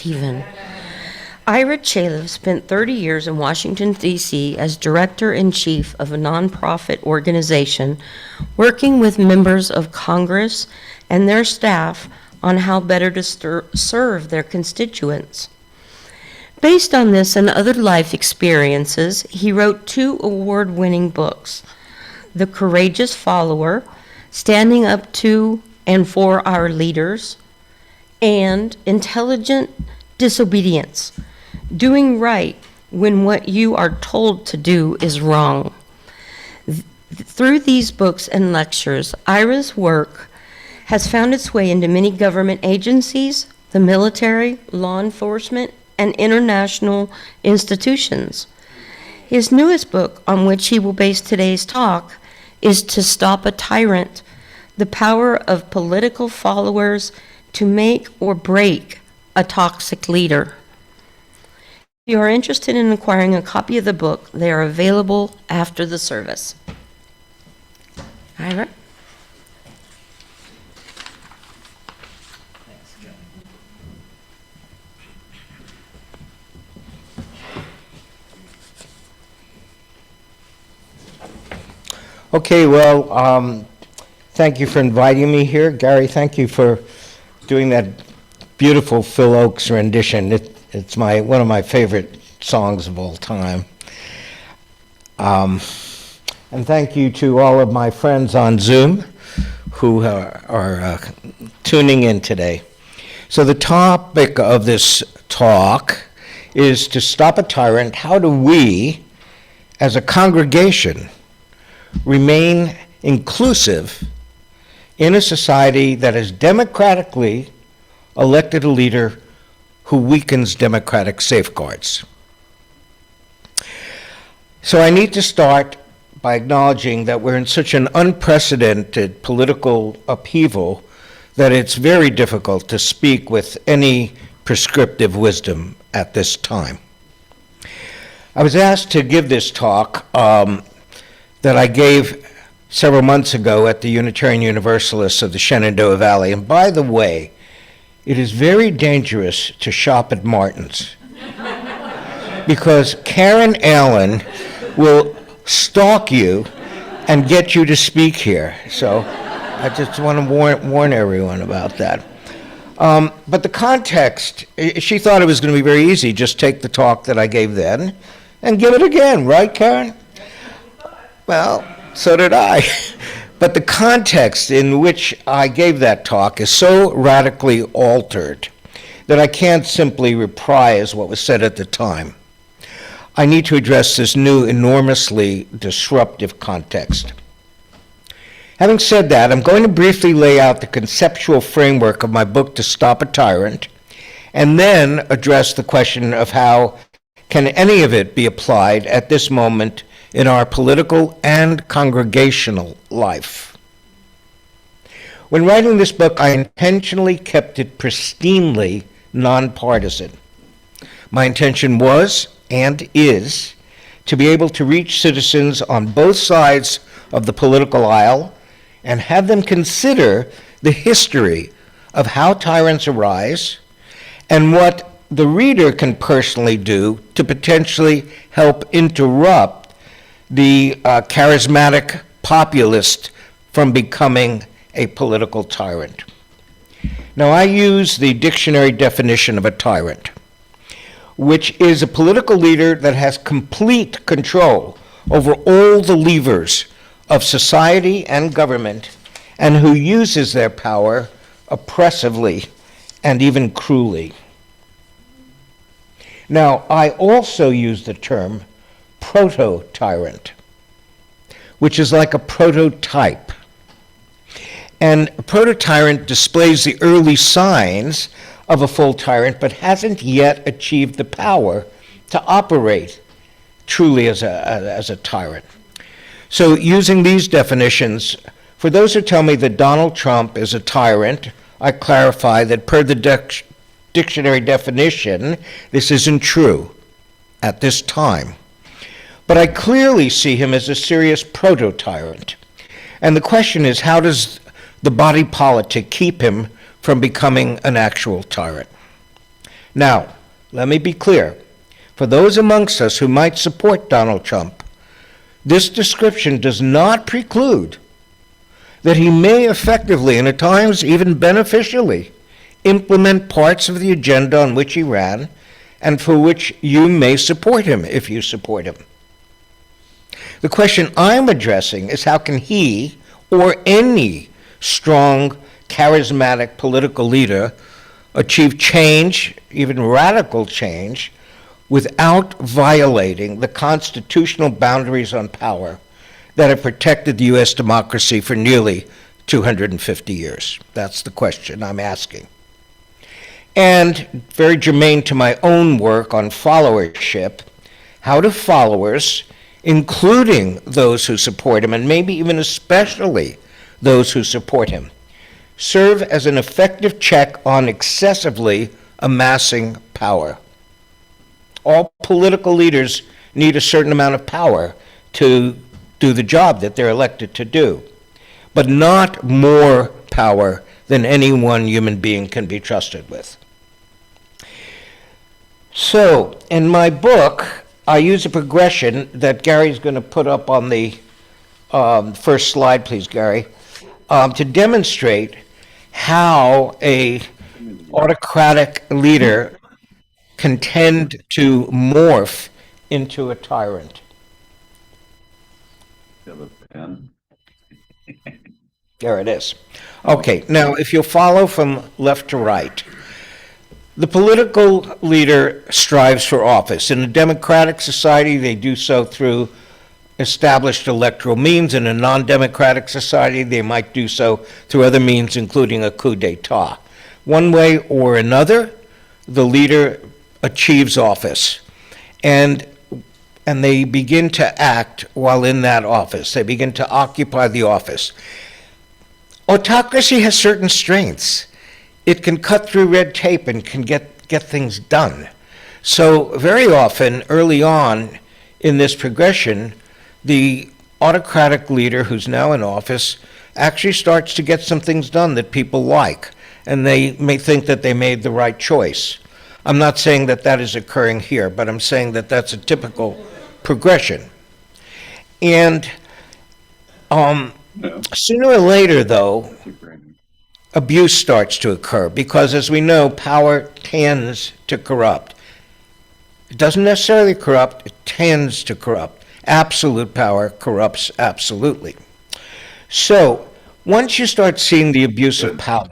Stephen. Ira Chaleff spent 30 years in Washington, D.C. as director-in-chief of a nonprofit organization, working with members of Congress and their staff on how better to serve their constituents. Based on this and other life experiences, he wrote 2 award-winning books, The Courageous Follower, Standing Up to and for Our Leaders, and Intelligent Disobedience, Doing Right When What You Are Told to Do is Wrong. Through these books and lectures, Ira's work has found its way into many government agencies, the military, law enforcement, and international institutions. His newest book, on which he will base today's talk, is To Stop a Tyrant, The Power of Political Followers to Make or Break a Toxic Leader. If you are interested in acquiring a copy of the book, they are available after the service. Ira? Okay, well, thank you for inviting me here. Gary, thank you for doing that beautiful Phil Ochs rendition. It's one of my favorite songs of all time. And thank you to all of my friends on Zoom who are tuning in today. So the topic of this talk is to stop a tyrant. How do we, as a congregation, remain inclusive in a society that has democratically elected a leader who weakens democratic safeguards? So I need to start by acknowledging that we're in such an unprecedented political upheaval that it's very difficult to speak with any prescriptive wisdom at this time. I was asked to give this talk that I gave several months ago at the Unitarian Universalists of the Shenandoah Valley. And by the way, it is very dangerous to shop at Martin's because Karen Allen will stalk you and get you to speak here. So I just want to warn everyone about that. But the context, she thought it was going to be very easy. Just take the talk that I gave then and give it again, right, Karen? Well, so did I. But the context in which I gave that talk is so radically altered that I can't simply reprise what was said at the time. I need to address this new, enormously disruptive context. Having said that, I'm going to briefly lay out the conceptual framework of my book, To Stop a Tyrant, and then address the question of how can any of it be applied at this moment in our political and congregational life. When writing this book, I intentionally kept it pristinely nonpartisan. My intention was, and is, to be able to reach citizens on both sides of the political aisle and have them consider the history of how tyrants arise and what the reader can personally do to potentially help interrupt the charismatic populist from becoming a political tyrant. Now, I use the dictionary definition of a tyrant, which is a political leader that has complete control over all the levers of society and government and who uses their power oppressively and even cruelly. Now, I also use the term proto-tyrant, which is like a prototype. And a proto-tyrant displays the early signs of a full tyrant, but hasn't yet achieved the power to operate truly as a tyrant. So using these definitions, for those who tell me that Donald Trump is a tyrant, I clarify that per the dictionary definition, this isn't true at this time. But I clearly see him as a serious proto-tyrant. And the question is, how does the body politic keep him from becoming an actual tyrant? Now, let me be clear. For those amongst us who might support Donald Trump, this description does not preclude that he may effectively, and at times even beneficially, implement parts of the agenda on which he ran and for which you may support him if you support him. The question I'm addressing is how can he or any strong, charismatic political leader achieve change, even radical change, without violating the constitutional boundaries on power that have protected the U.S. democracy for nearly 250 years? That's the question I'm asking. And very germane to my own work on followership, how do followers, including those who support him, and maybe even especially those who support him, serve as an effective check on excessively amassing power? All political leaders need a certain amount of power to do the job that they're elected to do, but not more power than any one human being can be trusted with. So, in my book, I use a progression that Gary's going to put up on the first slide, please, Gary, to demonstrate how a autocratic leader can tend to morph into a tyrant. There it is. Okay, now if you'll follow from left to right, the political leader strives for office. In a democratic society, they do so through established electoral means. In a non-democratic society, they might do so through other means, including a coup d'etat. One way or another, the leader achieves office, and they begin to act while in that office. They begin to occupy the office. Autocracy has certain strengths. It can cut through red tape and can get things done. So very often, early on in this progression, the autocratic leader who's now in office actually starts to get some things done that people like, and they may think that they made the right choice. I'm not saying that that is occurring here, but I'm saying that that's a typical progression. And sooner or later, though, abuse starts to occur, because as we know, power tends to corrupt. It doesn't necessarily corrupt, it tends to corrupt. Absolute power corrupts absolutely. So once you start seeing the abuse of power,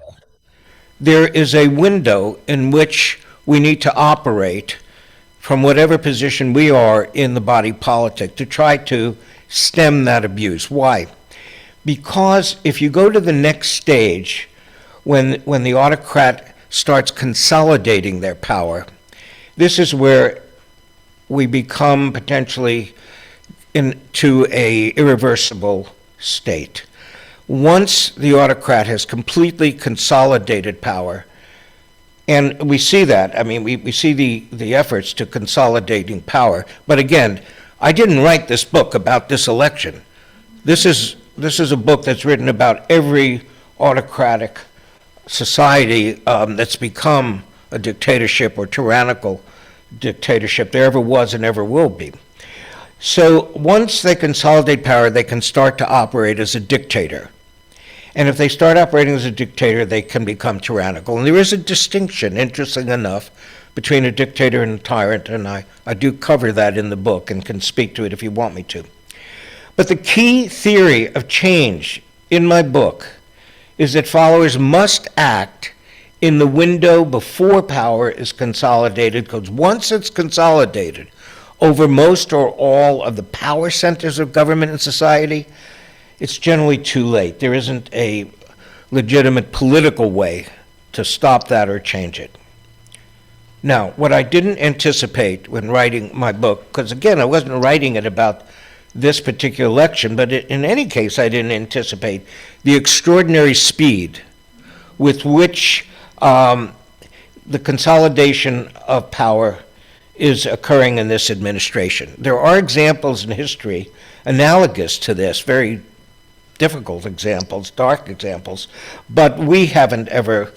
there is a window in which we need to operate from whatever position we are in the body politic to try to stem that abuse. Why? Because if you go to the next stage, when the autocrat starts consolidating their power, this is where we become potentially into a irreversible state. Once the autocrat has completely consolidated power, and we see that, I mean, we see the efforts to consolidating power, but again, I didn't write this book about this election. This is a book that's written about every autocratic society that's become a dictatorship or tyrannical dictatorship there ever was and ever will be. So once they consolidate power, they can start to operate as a dictator. And if they start operating as a dictator, they can become tyrannical. And there is a distinction, interesting enough, between a dictator and a tyrant, and I do cover that in the book and can speak to it if you want me to. But the key theory of change in my book is that followers must act in the window before power is consolidated, because once it's consolidated over most or all of the power centers of government and society, it's generally too late. There isn't a legitimate political way to stop that or change it. Now, what I didn't anticipate when writing my book, because again, I wasn't writing it about this particular election, but in any case, I didn't anticipate the extraordinary speed with which the consolidation of power is occurring in this administration. There are examples in history analogous to this, very difficult examples, dark examples, but we haven't ever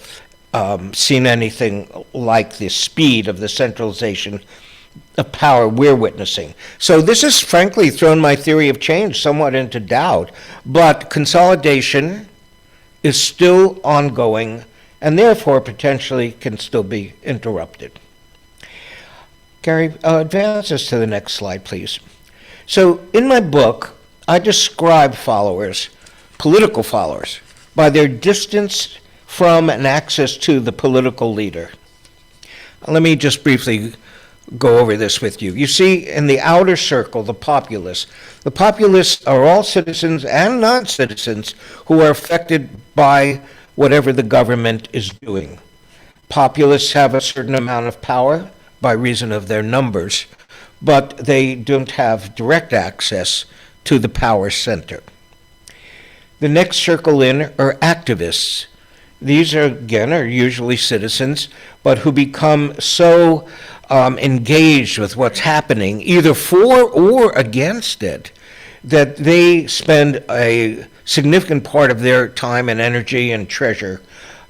seen anything like the speed of the centralization of power we're witnessing. So this has frankly thrown my theory of change somewhat into doubt, but consolidation is still ongoing and therefore potentially can still be interrupted. Gary, advance us to the next slide, please. So in my book, I describe followers, political followers, by their distance from and access to the political leader. Let me just briefly go over this with you. You see, in the outer circle, the populace are all citizens and non-citizens who are affected by whatever the government is doing. Populists have a certain amount of power by reason of their numbers, but they don't have direct access to the power center. The next circle in are activists. These are usually citizens, but who become so engaged with what's happening, either for or against it, that they spend a significant part of their time and energy and treasure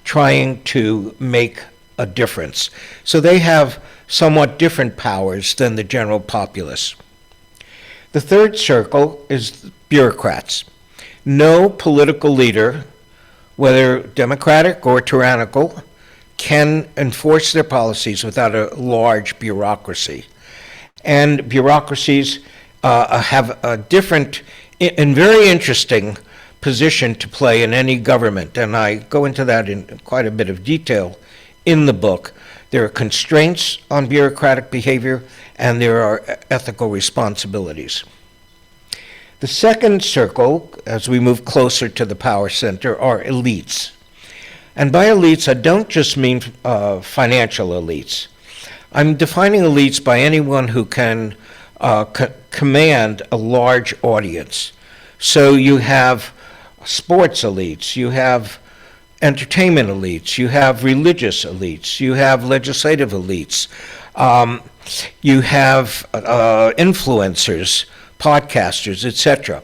trying to make a difference. So they have somewhat different powers than the general populace. The third circle is bureaucrats. No political leader, whether democratic or tyrannical, can enforce their policies without a large bureaucracy. And bureaucracies have a different and very interesting position to play in any government, and I go into that in quite a bit of detail in the book. There are constraints on bureaucratic behavior, and there are ethical responsibilities. The second circle, as we move closer to the power center, are elites. And by elites, I don't just mean financial elites. I'm defining elites by anyone who can command a large audience. So you have sports elites, you have entertainment elites, you have religious elites, you have legislative elites, you have influencers, podcasters, etc.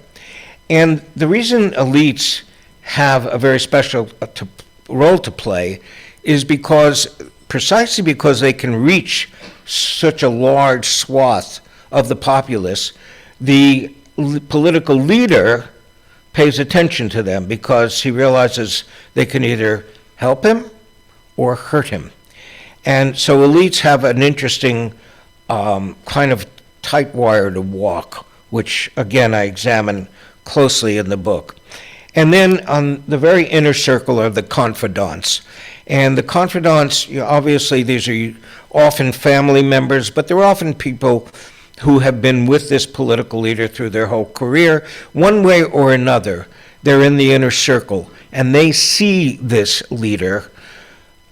And the reason elites have a very special role to play is precisely because they can reach such a large swath of the populace. The political leader pays attention to them because he realizes they can either help him or hurt him. And so elites have an interesting kind of tight wire to walk, which again I examine closely in the book. And then on the very inner circle are the confidants. And the confidants, obviously these are often family members, but they're often people who have been with this political leader through their whole career. One way or another, they're in the inner circle, and they see this leader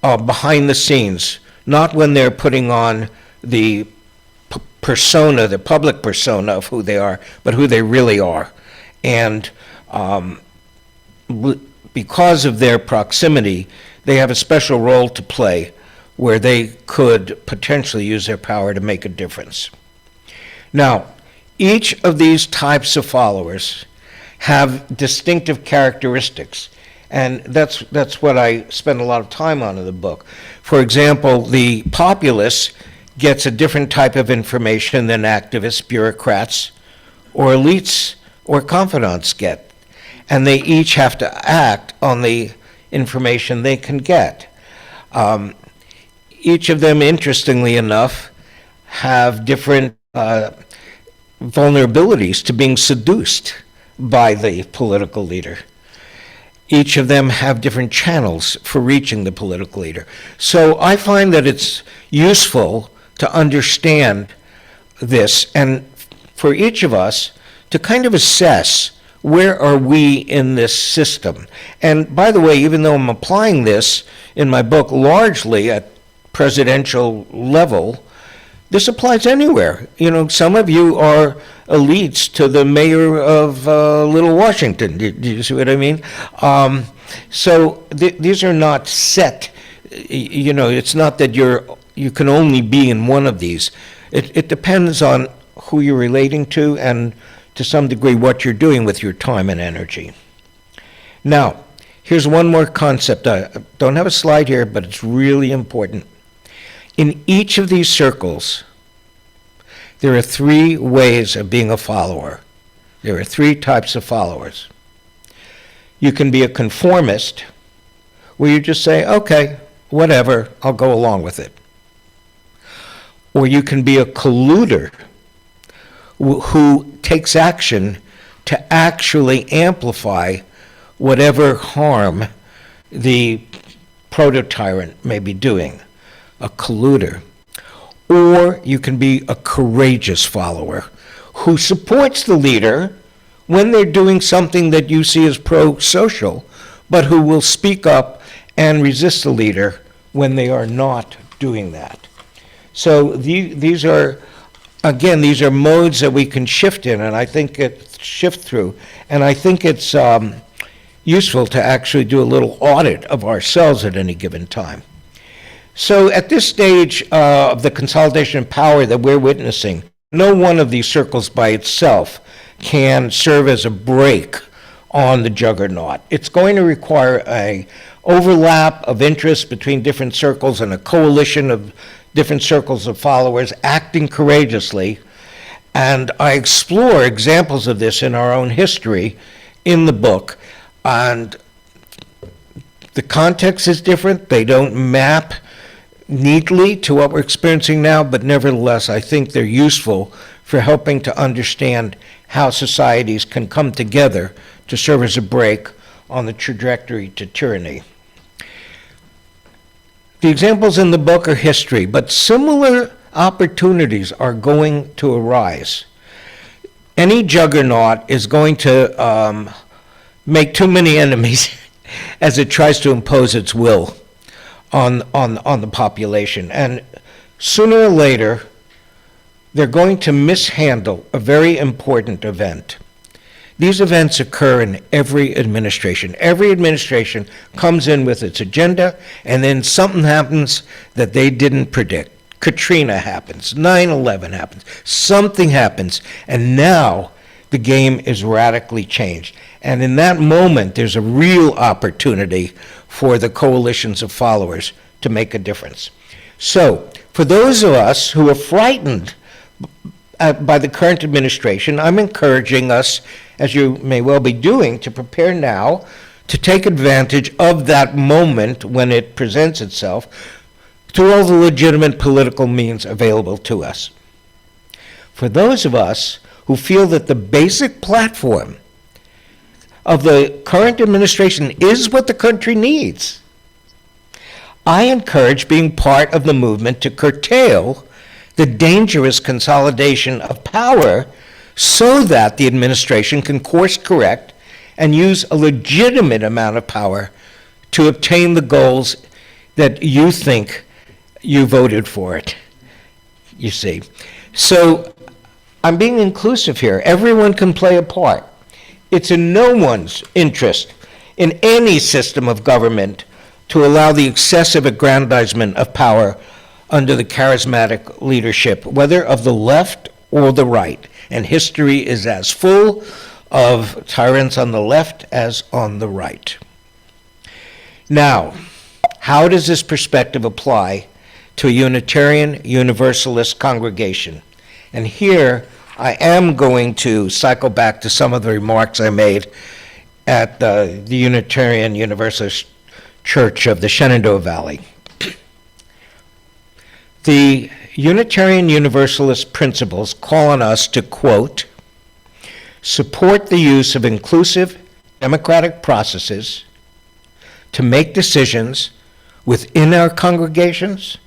behind the scenes, not when they're putting on the persona, the public persona of who they are, but who they really are. And because of their proximity, they have a special role to play where they could potentially use their power to make a difference. Now, each of these types of followers have distinctive characteristics, and that's what I spend a lot of time on in the book. For example, the populace gets a different type of information than activists, bureaucrats, or elites or confidants get. And they each have to act on the information they can get. Each of them, interestingly enough, have different vulnerabilities to being seduced by the political leader. Each of them have different channels for reaching the political leader. So I find that it's useful to understand this, and for each of us to kind of assess where are we in this system. And by the way, even though I'm applying this in my book largely at presidential level, this applies anywhere. Some of you are elites to the mayor of Little Washington. Do you see what I mean? So these are not set. It's not that you can only be in one of these. It depends on who you're relating to and to some degree what you're doing with your time and energy. Now, Here's one more concept. I don't have a slide here, but it's really important. In each of these circles, there are three ways of being a follower. There are three types of followers. You can be a conformist, where you just say, okay, whatever, I'll go along with it. Or you can be a colluder who takes action to actually amplify whatever harm the proto-tyrant may be doing, a colluder. Or you can be a courageous follower who supports the leader when they're doing something that you see as pro-social, but who will speak up and resist the leader when they are not doing that. So these are, again, these are modes that we can shift in, and I think shift through. And I think it's useful to actually do a little audit of ourselves at any given time. So at this stage of the consolidation of power that we're witnessing, no one of these circles by itself can serve as a brake on the juggernaut. It's going to require a overlap of interest between different circles and a coalition of different circles of followers acting courageously. And I explore examples of this in our own history in the book. And the context is different. They don't map neatly to what we're experiencing now, but nevertheless, I think they're useful for helping to understand how societies can come together to serve as a brake on the trajectory to tyranny. The examples in the book are history, but similar opportunities are going to arise. Any juggernaut is going to make too many enemies as it tries to impose its will on the population. And sooner or later, they're going to mishandle a very important event. These events occur in every administration. Every administration comes in with its agenda, and then something happens that they didn't predict. Katrina happens, 9/11 happens, something happens, and now the game is radically changed. And in that moment, there's a real opportunity for the coalitions of followers to make a difference. So, for those of us who are frightened by the current administration, I'm encouraging us, as you may well be doing, to prepare now to take advantage of that moment when it presents itself through all the legitimate political means available to us. For those of us who feel that the basic platform of the current administration is what the country needs, I encourage being part of the movement to curtail the dangerous consolidation of power so that the administration can course correct and use a legitimate amount of power to obtain the goals that you think you voted for it, you see. So I'm being inclusive here. Everyone can play a part. It's in no one's interest in any system of government to allow the excessive aggrandizement of power under the charismatic leadership, whether of the left or the right. And history is as full of tyrants on the left as on the right. Now, how does this perspective apply to a Unitarian Universalist congregation? And here, I am going to cycle back to some of the remarks I made at the Unitarian Universalist Church of the Shenandoah Valley. The Unitarian Universalist principles call on us to, quote, support the use of inclusive democratic processes to make decisions within our congregations,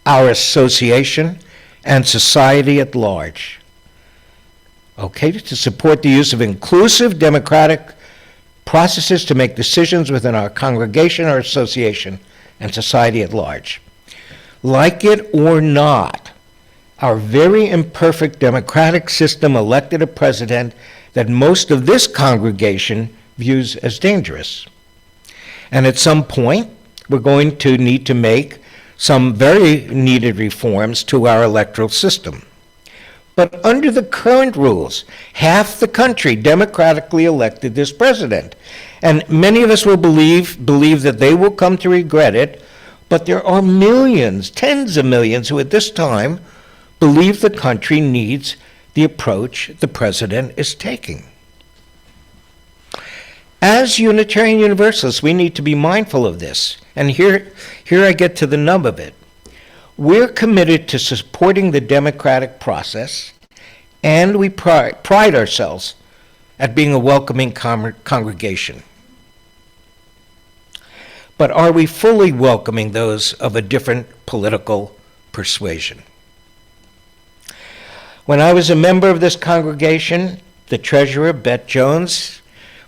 our association, and society at large. Okay, to support the use of inclusive democratic processes to make decisions within our congregation, our association, and society at large. Like it or not, our very imperfect democratic system elected a president that most of this congregation views as dangerous. And at some point, we're going to need to make some very needed reforms to our electoral system. But under the current rules, half the country democratically elected this president. And many of us will believe that they will come to regret it, but there are millions, tens of millions, who at this time believe the country needs the approach the president is taking. As Unitarian Universalists, we need to be mindful of this. And here I get to the nub of it. We're committed to supporting the democratic process, and we pride ourselves at being a welcoming congregation. But are we fully welcoming those of a different political persuasion? When I was a member of this congregation, the treasurer, Bette Jones,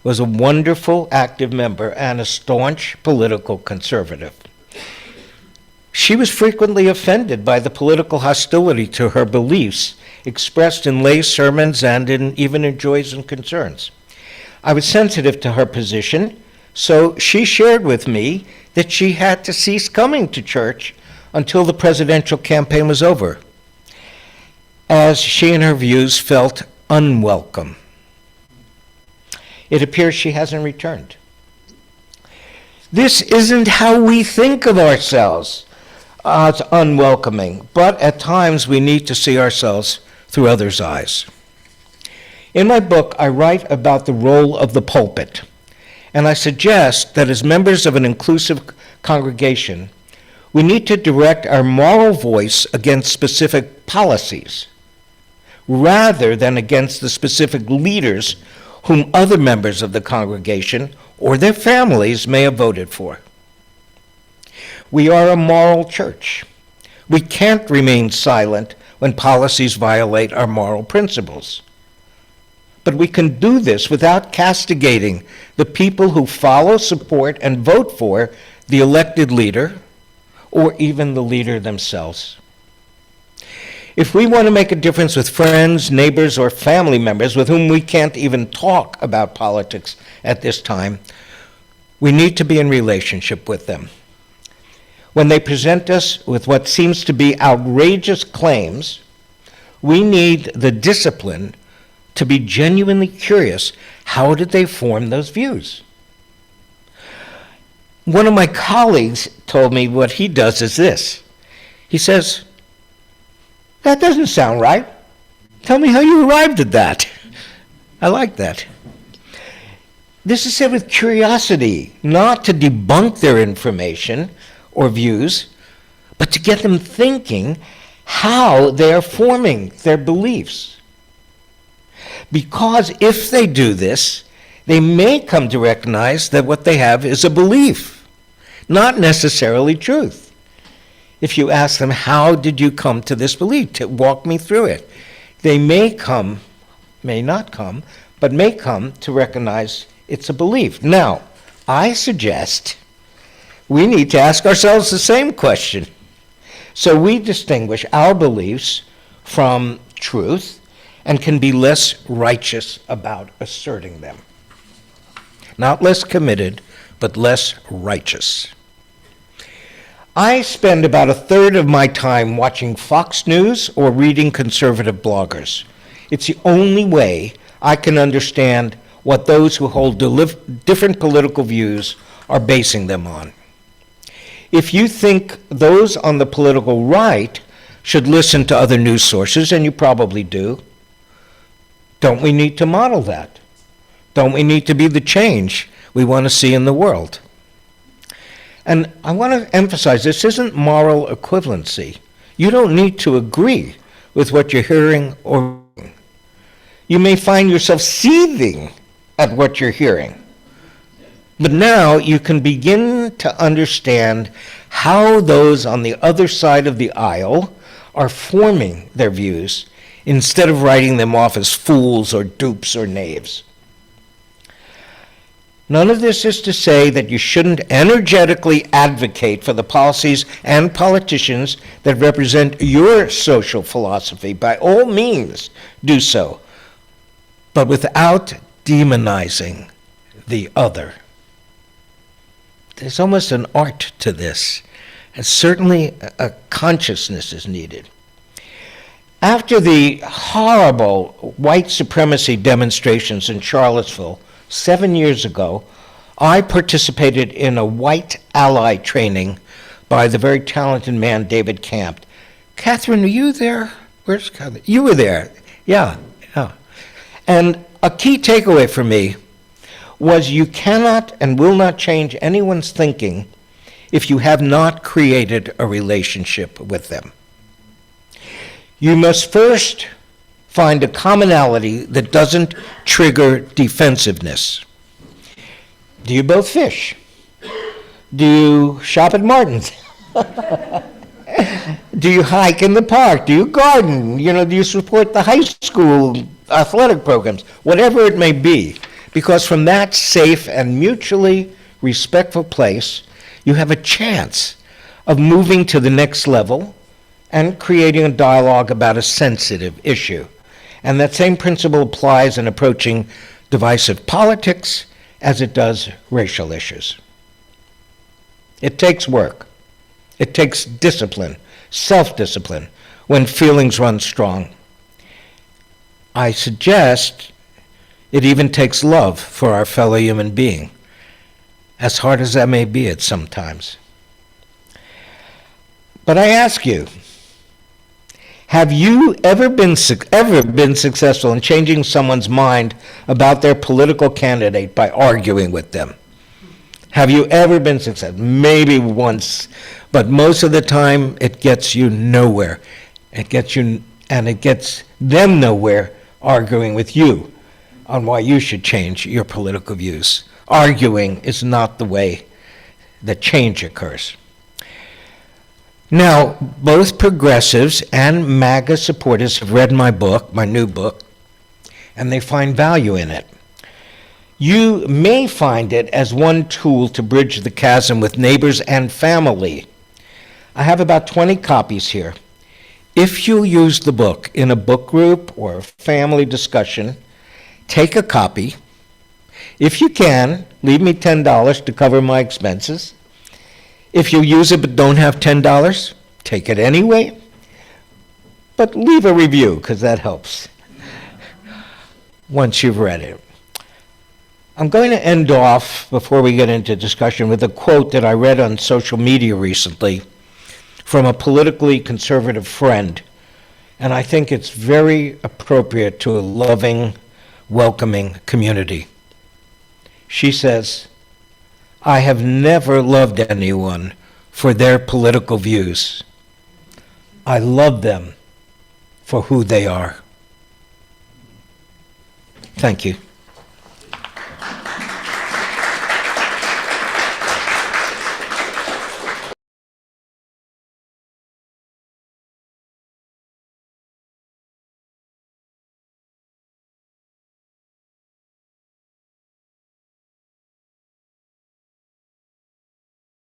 was a wonderful, active member and a staunch political conservative. She was frequently offended by the political hostility to her beliefs expressed in lay sermons and even in Joys and Concerns. I was sensitive to her position, so she shared with me that she had to cease coming to church until the presidential campaign was over, as she and her views felt unwelcome. It appears she hasn't returned. This isn't how we think of ourselves as unwelcoming, but at times we need to see ourselves through others' eyes. In my book, I write about the role of the pulpit, and I suggest that as members of an inclusive congregation, we need to direct our moral voice against specific policies, rather than against the specific leaders whom other members of the congregation or their families may have voted for. We are a moral church. We can't remain silent when policies violate our moral principles. But we can do this without castigating the people who follow, support, and vote for the elected leader, or even the leader themselves. If we want to make a difference with friends, neighbors, or family members with whom we can't even talk about politics at this time, we need to be in relationship with them. When they present us with what seems to be outrageous claims, we need the discipline to be genuinely curious. How did they form those views? One of my colleagues told me what he does is this. He says, "That doesn't sound right. Tell me how you arrived at that." I like that. This is said with curiosity, not to debunk their information or views, but to get them thinking how they are forming their beliefs. Because if they do this, they may come to recognize that what they have is a belief, not necessarily truth. If you ask them, how did you come to this belief? To walk me through it. They may not come, but may come to recognize it's a belief. Now, I suggest we need to ask ourselves the same question. So we distinguish our beliefs from truth and can be less righteous about asserting them. Not less committed, but less righteous. I spend about a third of my time watching Fox News or reading conservative bloggers. It's the only way I can understand what those who hold different political views are basing them on. If you think those on the political right should listen to other news sources, and you probably do, don't we need to model that? Don't we need to be the change we want to see in the world? And I want to emphasize, this isn't moral equivalency. You don't need to agree with what you're hearing or reading. You may find yourself seething at what you're hearing. But now you can begin to understand how those on the other side of the aisle are forming their views instead of writing them off as fools or dupes or knaves. None of this is to say that you shouldn't energetically advocate for the policies and politicians that represent your social philosophy. By all means, do so, but without demonizing the other. There's almost an art to this, and certainly a consciousness is needed. After the horrible white supremacy demonstrations in Charlottesville 7 years ago, I participated in a white ally training by the very talented man, David Camp. Catherine, were you there? Where's Catherine? You were there. Yeah. And a key takeaway for me was you cannot and will not change anyone's thinking if you have not created a relationship with them. You must first find a commonality that doesn't trigger defensiveness. Do you both fish? Do you shop at Martin's? Do you hike in the park? Do you garden? Do you support the high school athletic programs? Whatever it may be. Because from that safe and mutually respectful place, you have a chance of moving to the next level and creating a dialogue about a sensitive issue. And that same principle applies in approaching divisive politics as it does racial issues. It takes work. It takes discipline, self-discipline, when feelings run strong. I suggest it even takes love for our fellow human being, as hard as that may be at sometimes. But I ask you, have you ever been successful in changing someone's mind about their political candidate by arguing with them? Have you ever been successful? Maybe once, but most of the time it gets you nowhere. It gets them nowhere arguing with you on why you should change your political views. Arguing is not the way that change occurs. Now, both progressives and MAGA supporters have read my book, my new book, and they find value in it. You may find it as one tool to bridge the chasm with neighbors and family. I have about 20 copies here. If you use the book in a book group or a family discussion, take a copy. If you can, leave me $10 to cover my expenses. If you use it but don't have $10, take it anyway. But leave a review, because that helps once you've read it. I'm going to end off, before we get into discussion, with a quote that I read on social media recently from a politically conservative friend. And I think it's very appropriate to a loving, welcoming community. She says, "I have never loved anyone for their political views. I love them for who they are." Thank you.